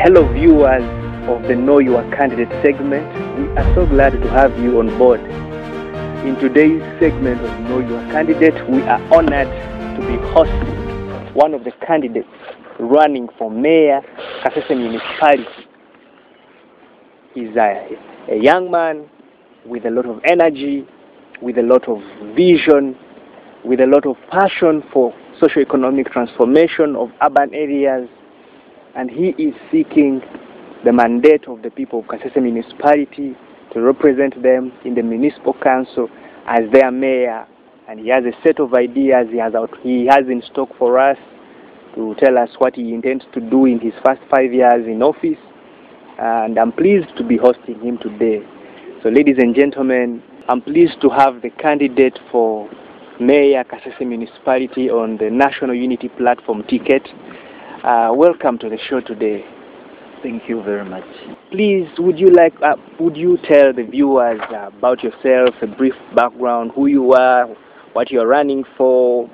Hello viewers of the Know Your Candidate segment. We are so glad to have you on board. In today's segment of Know Your Candidate, we are honored to be hosting one of the candidates running for mayor, Kasese Municipality. He's a young man with a lot of energy, with a lot of vision, with a lot of passion for socio-economic transformation of urban areas, and he is seeking the mandate of the people of Kasese Municipality to represent them in the municipal council as their mayor. And he has a set of ideas he has in stock for us to tell us what he intends to do in his first 5 years in office. And I'm pleased to be hosting him today. So ladies and gentlemen, I'm pleased to have the candidate for Mayor Kasese Municipality on the National Unity Platform ticket. Welcome to the show today. Thank you very much. Please, would you tell the viewers about yourself, a brief background, who you are, what you are running for,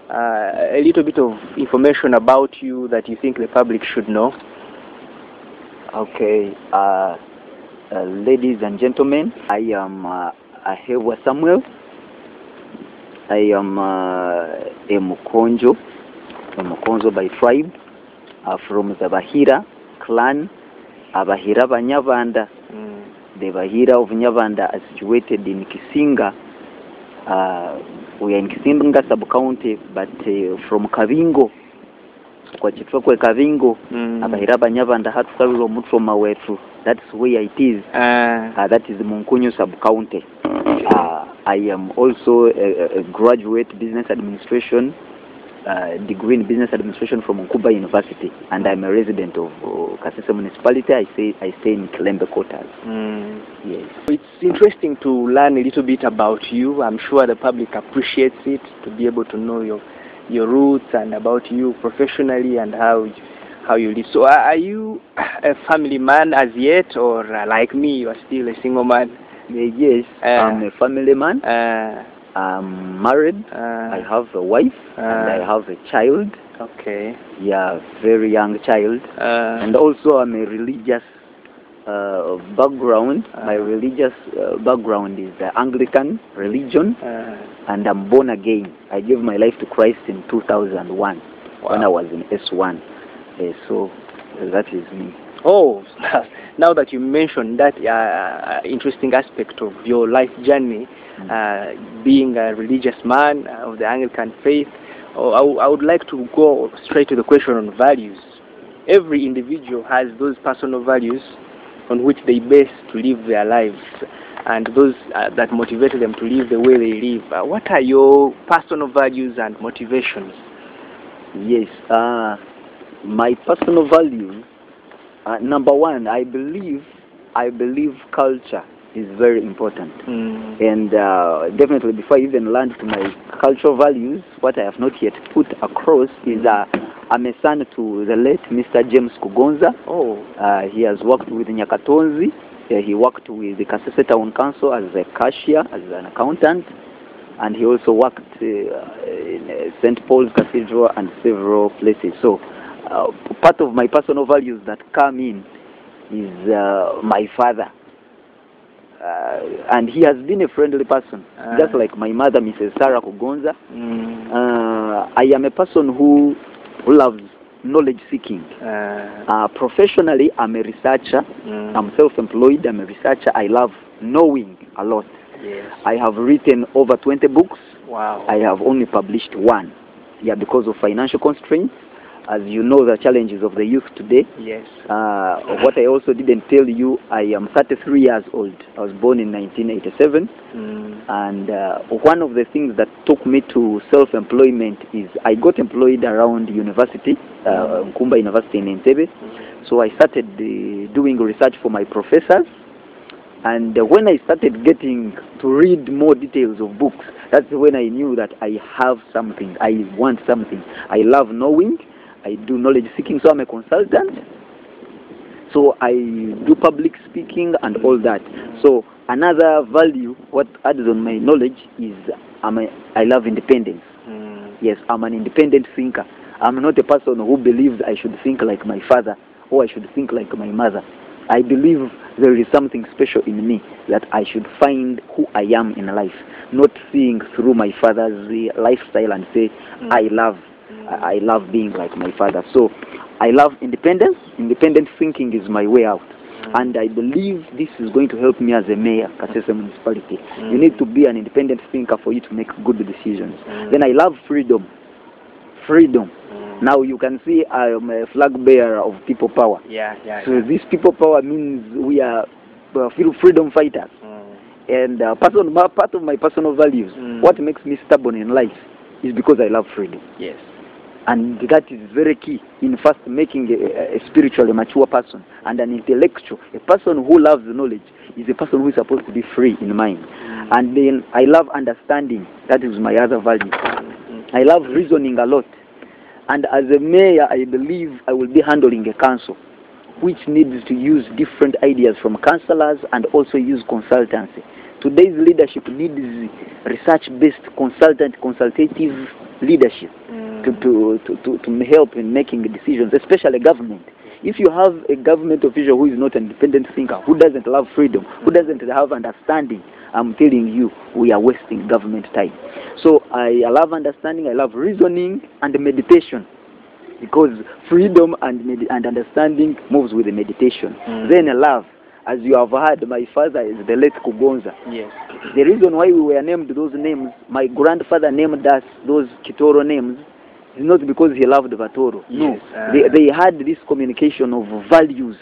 a little bit of information about you that you think the public should know? Okay. Ladies and gentlemen, I am Ahewa Samuel. I am a Mukonjo by tribe, from the Bahira clan, Bahira Banyavanda. The Bahira of Nyavanda are situated in Kisinga. We are in Kisinga sub-county, but from Kavingo, kwa Chitwakwe Kavingo, Bahira Banyavanda Hatsarulo Mutroma wetu. That's where it is. That is Munkunyu sub-county. I am also a graduate business administration, degree in business administration from Nkuba University, and I'm a resident of Kasese Municipality. I stay in Kilembe quarters. Yes. It's interesting to learn a little bit about you. I'm sure the public appreciates it, to be able to know your roots and about you professionally and how you live. So are you a family man as yet, or like me, you are still a single man? Yes, I'm a family man. I'm married. I have a wife and I have a child. Okay. Yeah, very young child. And also I'm a religious background. My religious background is the Anglican religion, and I'm born again. I gave my life to Christ in 2001 when I was in S1. So that is me. Oh, now that you mentioned that interesting aspect of your life journey, being a religious man of the Anglican faith, I would like to go straight to the question on values. Every individual has those personal values on which they base to live their lives, and those that motivate them to live the way they live. What are your personal values and motivations? Yes, my personal values. Number one, I believe culture is very important, and definitely before I even learned to my cultural values, what I have not yet put across is I'm a son to the late Mr. James Kugonza. He has worked with Nyakatonzi. He worked with the Kasese Town Council as a cashier, as an accountant, and he also worked in St. Paul's Cathedral and several places. So part of my personal values that come in is my father, and he has been a friendly person, just like my mother, Mrs. Sarah Kugonza. I am a person who loves knowledge seeking. Professionally, I'm a researcher. I'm self-employed. I'm a researcher. I love knowing a lot. Yes. I have written over 20 books. Wow. I have only published one. Yeah, because of financial constraints. As you know, the challenges of the youth today. Yes. What I also didn't tell you, I am 33 years old. I was born in 1987. And one of the things that took me to self-employment is I got employed around university, Nkumba University in Entebbe. So I started doing research for my professors. And when I started getting to read more details of books, that's when I knew that I have something. I want something. I love knowing. I do knowledge seeking, so I'm a consultant. So I do public speaking and all that. So another value, what adds on my knowledge, is I love independence. Yes, I'm an independent thinker. I'm not a person who believes I should think like my father or I should think like my mother. I believe there is something special in me that I should find who I am in life, not seeing through my father's lifestyle and say, I love being like my father. So I love independence. Independent thinking is my way out. And I believe this is going to help me as a mayor, Kasese Municipality. You need to be an independent thinker for you to make good decisions. Then I love freedom. Freedom. Now you can see I am a flag bearer of people power. So this people power means we are freedom fighters. And part of my personal values, what makes me stubborn in life is because I love freedom. Yes. And that is very key in first making a spiritually mature person and an intellectual. A person who loves knowledge is a person who is supposed to be free in mind. And then I love understanding. That is my other value. I love reasoning a lot. And as a mayor, I believe I will be handling a council which needs to use different ideas from councillors and also use consultancy. Today's leadership needs research-based consultative leadership to help in making decisions, especially government. If you have a government official who is not an independent thinker, who doesn't love freedom, who doesn't have understanding, I'm telling you, we are wasting government time. So I love understanding, I love reasoning and meditation, because freedom and understanding moves with the meditation. Then love. As you have heard, my father is the late Kugonza. Yes. The reason why we were named those names, my grandfather named us those Kitoro names, is not because he loved Vatoro. Yes. No. They had this communication of values.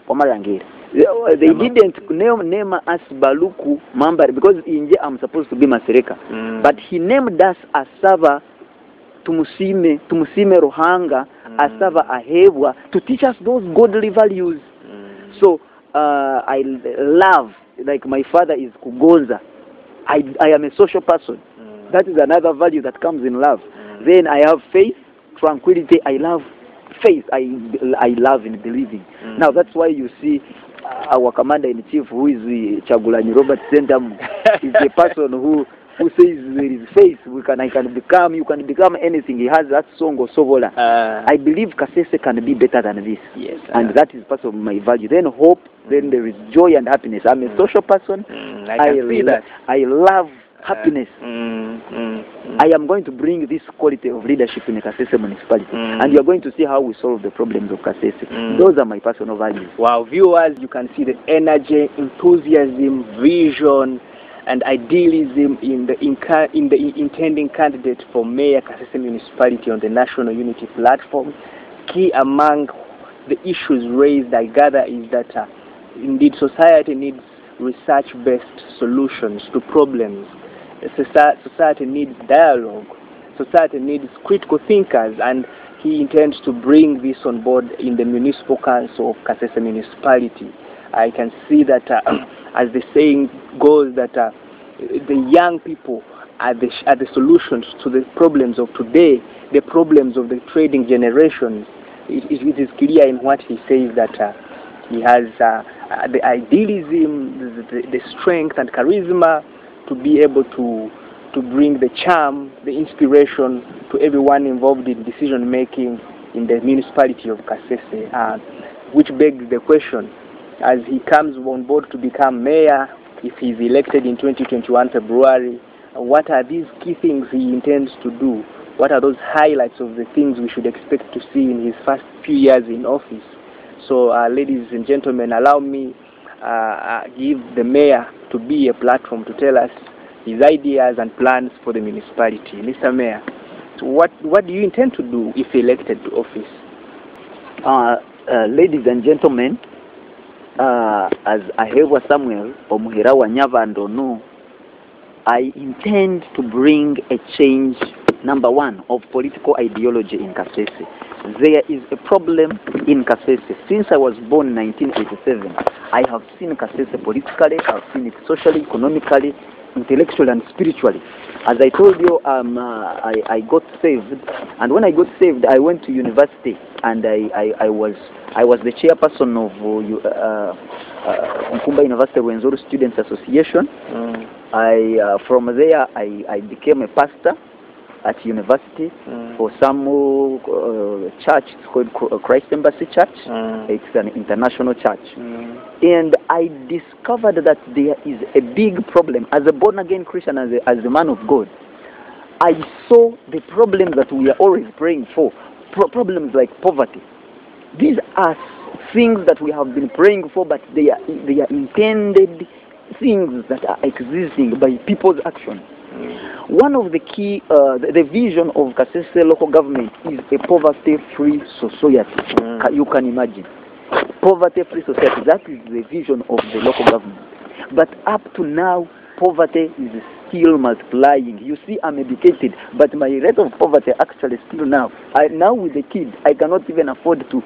They didn't name us Baluku Mambari because inje I'm supposed to be Masereka. But he named us Asava Tumusime Rohanga, Asava Ahebwa, to teach us those godly values. So I love, like my father is Kugonza. I am a social person. That is another value that comes in love. Then I have faith, tranquility. I love faith. I love in believing. Now that's why you see our commander-in-chief, who is Chagulanyi Robert Sentamu, is a person who says there is faith. You can become anything. He has that song of Sovola. I believe Kasese can be better than this. Yes, and that is part of my value. Then hope. Then there is joy and happiness. I'm a social person. I can see that. I love happiness. I am going to bring this quality of leadership in the Kasese Municipality, and you are going to see how we solve the problems of Kasese. Those are my personal values. Wow, viewers, you can see the energy, enthusiasm, vision, and idealism in the intending candidate for Mayor Kasese Municipality on the National Unity platform. Key among the issues raised, I gather, is that indeed society needs research-based solutions to problems. Society needs dialogue. Society needs critical thinkers, and he intends to bring this on board in the Municipal Council of Kasese Municipality. I can see that, as the saying goes, that the young people are the solutions to the problems of today, the problems of the trading generation. It is clear in what he says that he has the idealism, the strength and charisma to be able to bring the charm, the inspiration to everyone involved in decision making in the municipality of Kasese, which begs the question, as he comes on board to become mayor, if he is elected in 2021 February, what are these key things he intends to do? What are those highlights of the things we should expect to see in his first few years in office? So, ladies and gentlemen, allow me give the mayor to be a platform to tell us his ideas and plans for the municipality. Mr. Mayor, so what do you intend to do if elected to office? Ladies and gentlemen, as Ahebwa Samuel Omuhira wa Nyavandonu, I intend to bring a change, number one, of political ideology in Kasese. There is a problem in Kasese. Since I was born in 1987, I have seen Kasese politically, I have seen it socially, economically, intellectually and spiritually. As I told you, I got saved, and when I got saved, I went to university, and I was the chairperson of Mkumba University Wenzuru Students Association. From there, I became a pastor, at university for some church. It's called Christ Embassy Church. It's an international church. And I discovered that there is a big problem. As a born-again Christian, as a man of God, I saw the problems that we are always praying for. Problems like poverty. These are things that we have been praying for, but they are intended things that are existing by people's action. One of the key, the vision of Kasese local government is a poverty-free society. You can imagine. Poverty-free society, that is the vision of the local government. But up to now, poverty is still multiplying. You see, I'm educated, but my rate of poverty actually still now. Now with the kid, I cannot even afford to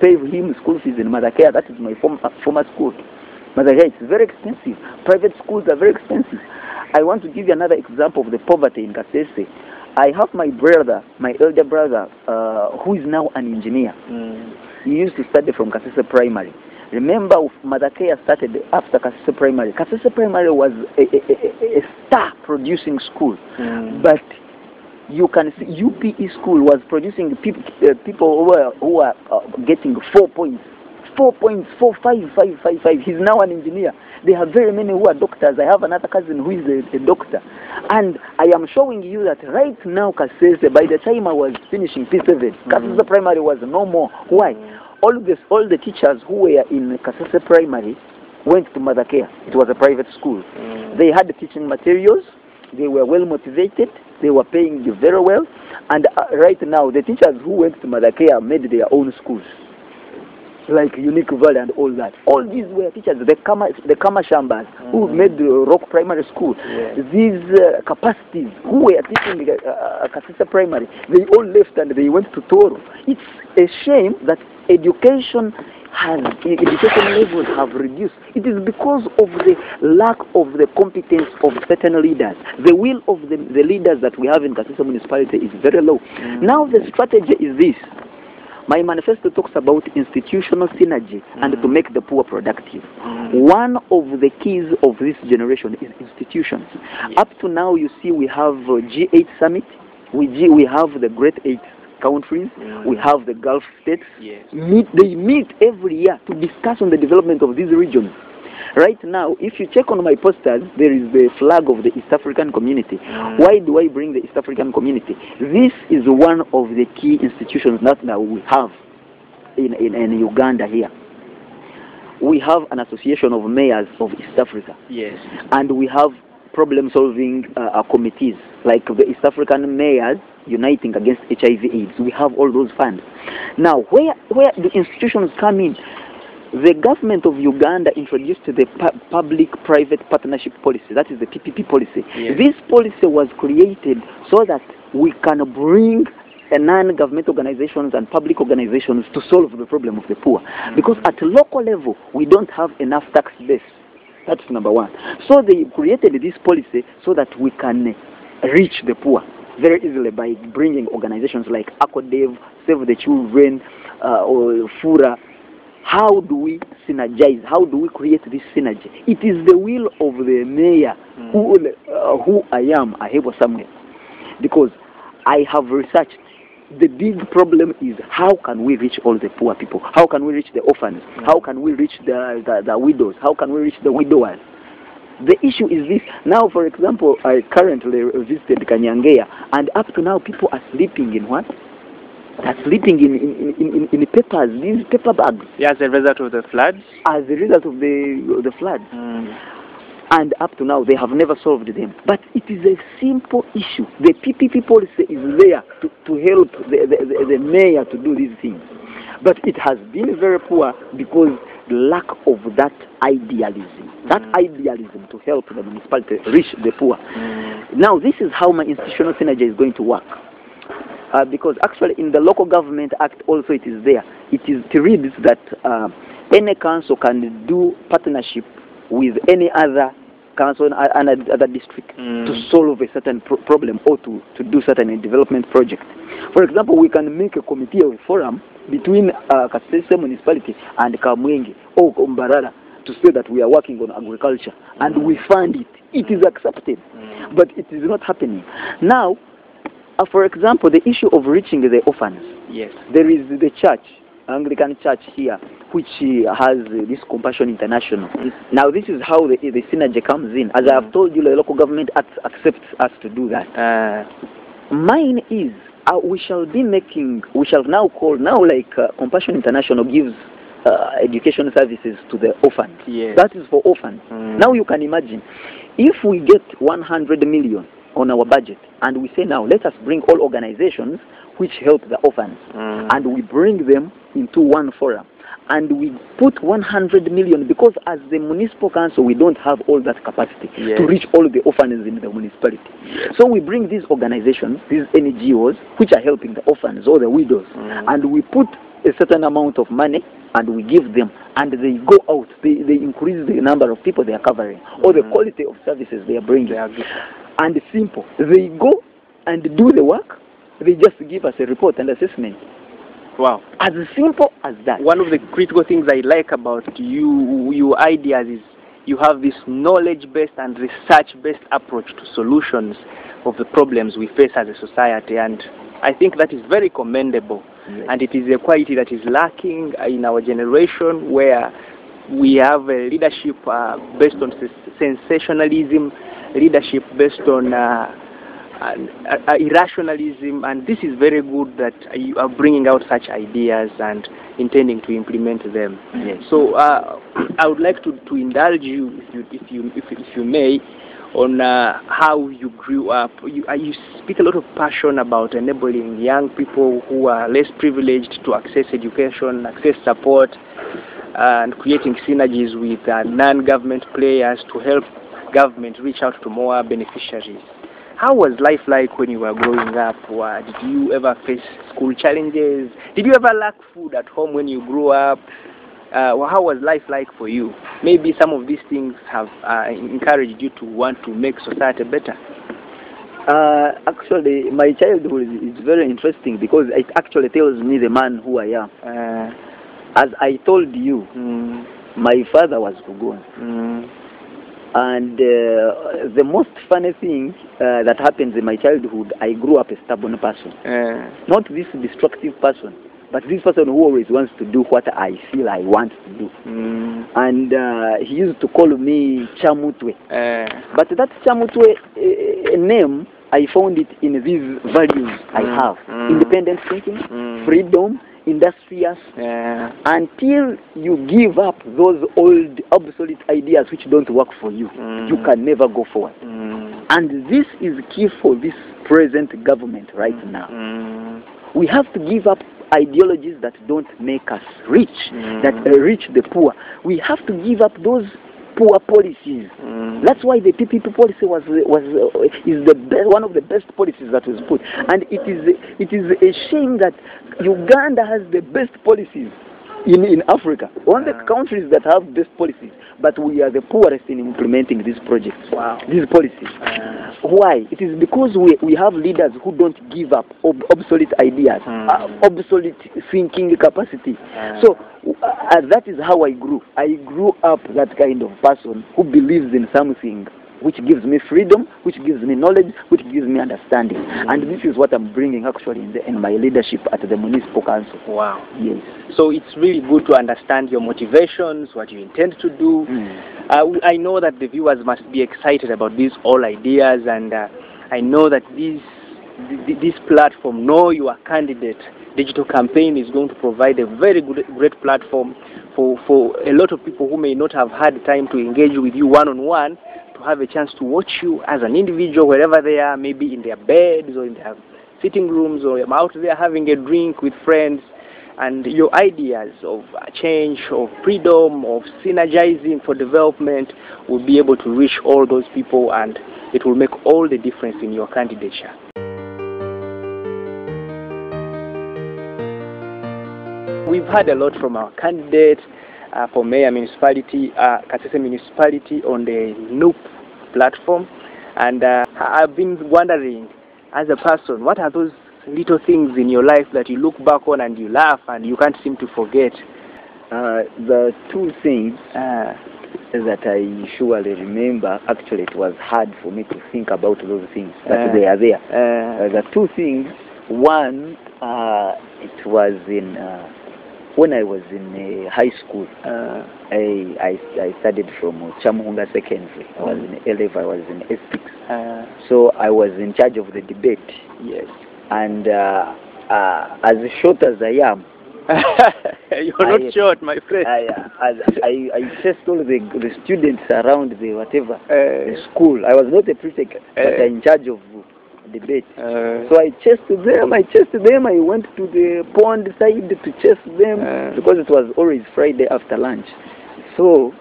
pay him school fees in Madakea. That is my former school. Madakea, it's very expensive. Private schools are very expensive. I want to give you another example of the poverty in Kasese. I have my brother, my elder brother, who is now an engineer. He used to study from Kasese Primary. Remember, Madakea started after Kasese Primary. Kasese Primary was a star-producing school. But you can see UPE school was producing people who are getting 4 points. 4 points, 4, 5, 5, 5, 5. He's now an engineer. They have very many who are doctors. I have another cousin who is a doctor. And I am showing you that right now, Kasese, by the time I was finishing P7, Kasese Primary was no more. Why? All the teachers who were in Kasese Primary went to Madakea. It was a private school. They had the teaching materials. They were well motivated. They were paying you very well. And right now, the teachers who went to Madakea made their own schools, like Unique Valley and all that. All these were teachers, the Kama Shambas, who made the Rock Primary School. These capacities who were teaching Kasese Primary, they all left and they went to Toro. It's a shame that education levels have reduced. It is because of the lack of the competence of certain leaders. The will of the leaders that we have in Kasese municipality is very low. Now the strategy is this. My manifesto talks about institutional synergy and to make the poor productive. One of the keys of this generation is institutions. Up to now, you see, we have G8 summit. We have the Great 8 countries. We have the Gulf states. They meet every year to discuss on the development of these regions. Right now, if you check on my posters, there is the flag of the East African community. Why do I bring the East African community? This is one of the key institutions that we have in Uganda here. We have an association of mayors of East Africa. And we have problem-solving committees, like the East African mayors uniting against HIV/AIDS. We have all those funds. Now, where the institutions come in, the government of Uganda introduced the public-private partnership policy. That is the PPP policy. This policy was created so that we can bring non-government organizations and public organizations to solve the problem of the poor. Because at local level, we don't have enough tax base. That's number one. So they created this policy so that we can reach the poor very easily by bringing organizations like ACODEV, Save the Children, or FURA. How do we synergize? How do we create this synergy? It is the will of the mayor who I am, Ahebwa Samuel, because I have researched. The big problem is how can we reach all the poor people? How can we reach the orphans? How can we reach the widows? How can we reach the widowers? The issue is this. Now, for example, I currently visited Kanyangea, and up to now people are sleeping in what? Are sleeping in papers, these paper bags. As a result of the floods? As a result of the floods. And up to now, they have never solved them. But it is a simple issue. The PPP policy is there to help the mayor to do these things. But it has been very poor because the lack of that idealism. That idealism to help the municipality reach the poor. Now, this is how my institutional synergy is going to work. Because actually in the Local Government Act also it is there. It reads that any council can do partnership with any other council and other district to solve a certain problem or to do certain development project. For example, we can make a committee or a forum between Kasese municipality and Kamwenge or Mbarara to say that we are working on agriculture and we fund it. It is accepted, but it is not happening. Now, For example, the issue of reaching the orphans. Yes. There is the church, Anglican Church here, which has this Compassion International. Now, this is how the synergy comes in. As I have told you, the local government accepts us to do that. Mine is, we shall now call, Compassion International gives education services to the orphans. Yes. That is for orphans. Now you can imagine, if we get 100 million on our budget, and we say now, let us bring all organizations which help the orphans, and we bring them into one forum, and we put 100 million, because as the municipal council, we don't have all that capacity to reach all the orphans in the municipality. So we bring these organizations, these NGOs, which are helping the orphans or the widows, and we put a certain amount of money, and we give them, and they go out, they increase the number of people they are covering, or the quality of services they are bringing. And simple, they go and do the work, they just give us a report and assessment. Wow. As simple as that. One of the critical things I like about your ideas is you have this knowledge-based and research-based approach to solutions of the problems we face as a society, and I think that is very commendable. Yes. And it is a quality that is lacking in our generation, where we have a leadership based on sensationalism, leadership based on irrationalism, and this is very good that you are bringing out such ideas and intending to implement them. Yes. So I would like to indulge you, if you may, on how you grew up. You speak a lot of passion about enabling young people who are less privileged to access education, access support, and creating synergies with non-government players to help government reach out to more beneficiaries. How was life like when you were growing up? Did you ever face school challenges? Did you ever lack food at home when you grew up? How was life like for you? Maybe some of these things have encouraged you to want to make society better. Actually, my childhood is very interesting, because it actually tells me the man who I am. As I told you, my father was Kugon. And the most funny thing that happens in my childhood, I grew up a stubborn person. Not this destructive person, but this person who always wants to do what I feel I want to do. And he used to call me Chamutwe. But that Chamutwe name, I found it in these values I have. Independent thinking, freedom, industrious, until you give up those old obsolete ideas which don't work for you, you can never go forward. And this is key for this present government right now. We have to give up ideologies that don't make us rich, that enrich the poor. We have to give up those poor policies. That's why the PPP policy is the best, one of the best policies that was put. And it is a shame that Uganda has the best policies in Africa. One of the countries that have best policies, but we are the poorest in implementing these projects, these policies. Why? It is because we have leaders who don't give up obsolete ideas, obsolete thinking capacity. So that is how I grew. I grew up that kind of person who believes in something which gives me freedom, which gives me knowledge, which gives me understanding. And this is what I'm bringing actually in my leadership at the municipal council. Wow. Yes. So it's really good to understand your motivations, what you intend to do. I know that the viewers must be excited about these all ideas, and I know that this platform, Know Your Candidate digital campaign, is going to provide a very great platform for a lot of people who may not have had time to engage with you one-on-one, to have a chance to watch you as an individual wherever they are, maybe in their beds or in their sitting rooms, or out there having a drink with friends. And your ideas of change, of freedom, of synergizing for development will be able to reach all those people, and it will make all the difference in your candidature. We've heard a lot from our candidate for Mayor Municipality, Kasese Municipality, on the Noop platform, and I've been wondering, as a person, what are those little things in your life that you look back on and you laugh and you can't seem to forget? The two things, that I surely remember. Actually, it was hard for me to think about those things, but they are there. The two things. One, it was in when I was in high school. I studied from Chamuhunga Secondary. I was in A-level. I was in S6. So I was in charge of the debate. Yes. And as short as I am, you're not short, my friend. I chased all the students around the whatever the school. I was not a prefect, but in charge of debate. So I chased them. I went to the pond side to chase them because it was always Friday after lunch. So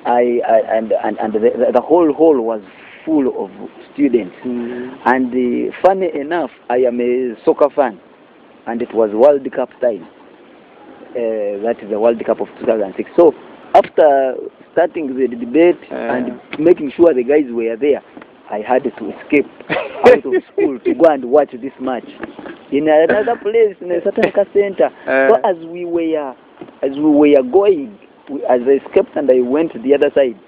the whole hall was full of students. And funny enough, I am a soccer fan, and it was World Cup time. That is the World Cup of 2006. So after starting the debate and making sure the guys were there, I had to escape out of school to go and watch this match in another place in a certain center. So as we were going, as I escaped and I went to the other side,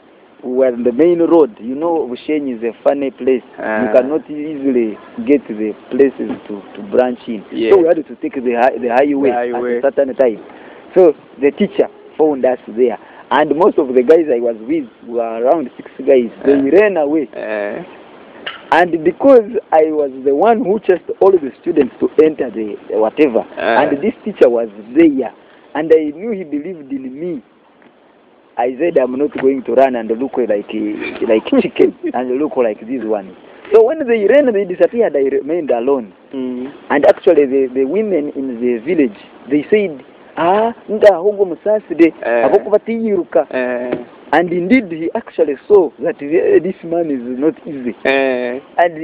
we were on the main road. You know, Bushenyi is a funny place. You cannot easily get to the places to branch in. Yeah. So we had to take the highway at a certain time. So the teacher found us there. And most of the guys I was with were around 6 guys. They ran away. And because I was the one who chased all the students to enter the whatever, and this teacher was there, and I knew he believed in me, I said I'm not going to run and look like chicken and look like this one. So when they ran, they disappeared. I remained alone. And actually, the women in the village, they said, and indeed he actually saw that this man is not easy. And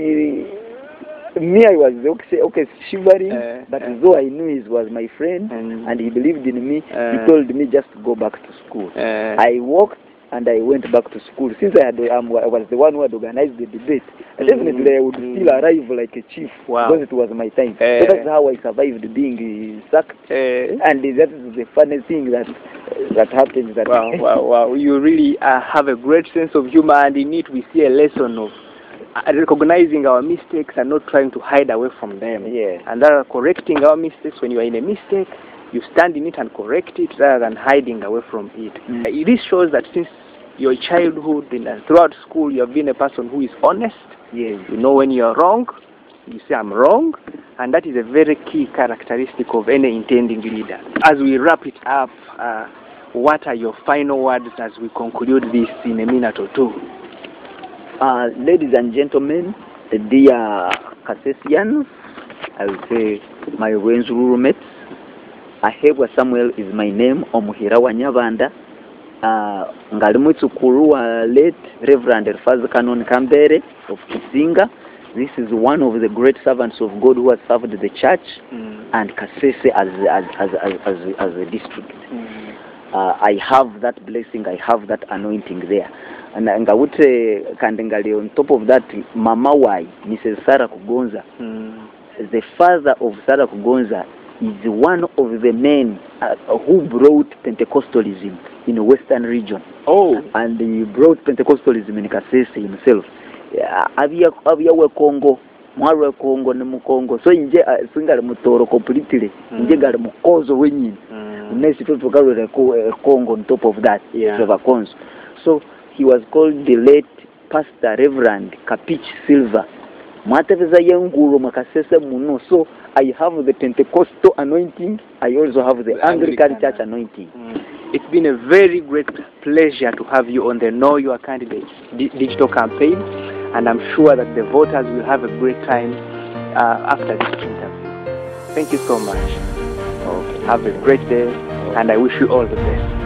me, I was okay shivering, but though I knew he was my friend and he believed in me, he told me just to go back to school. I walked and I went back to school. Since I was the one who had organized the debate, definitely I would still arrive like a chief because it was my time. So that's how I survived being sacked. And that is the funny thing that happens. That wow! You really have a great sense of humor, and in it we see a lesson of recognizing our mistakes and not trying to hide away from them. And that correcting our mistakes. When you are in a mistake, you stand in it and correct it rather than hiding away from it. This shows that since your childhood and throughout school, you have been a person who is honest. You know when you are wrong, you say I'm wrong, and that is a very key characteristic of any intending leader. As we wrap it up, what are your final words as we conclude this in a minute or two? Ladies and gentlemen, dear Kasesians, I will say my Rwenzururu mates, Ahebwa Samuel is my name, Omuhira wa Nyabanda. Ngalimwitsukulu wa late Reverend Elfazi Canon Kambere of Kizinga. This is one of the great servants of God who has served the church and Kasese as a district. I have that blessing, I have that anointing there. And ngawute kandengali on top of that, Mama Wai, Mrs. Sarah Kugonza, the father of Sarah Kugonza, is one of the men who brought Pentecostalism in the Western region. And he brought Pentecostalism in Kasese himself. Abia Congo, Mwarwe Congo, Nemu Congo. So inje singali mutoro completely. Inje gali mukozo wenyin. Next people got Congo on top of that. So he was called the late Pastor Reverend Kapich Silva. Mwateveza yenguro makasese muno. So I have the Pentecostal anointing. I also have the Anglican Church anointing. It's been a very great pleasure to have you on the Know Your Candidate digital campaign, and I'm sure that the voters will have a great time after this interview. Thank you so much. Have a great day, and I wish you all the best.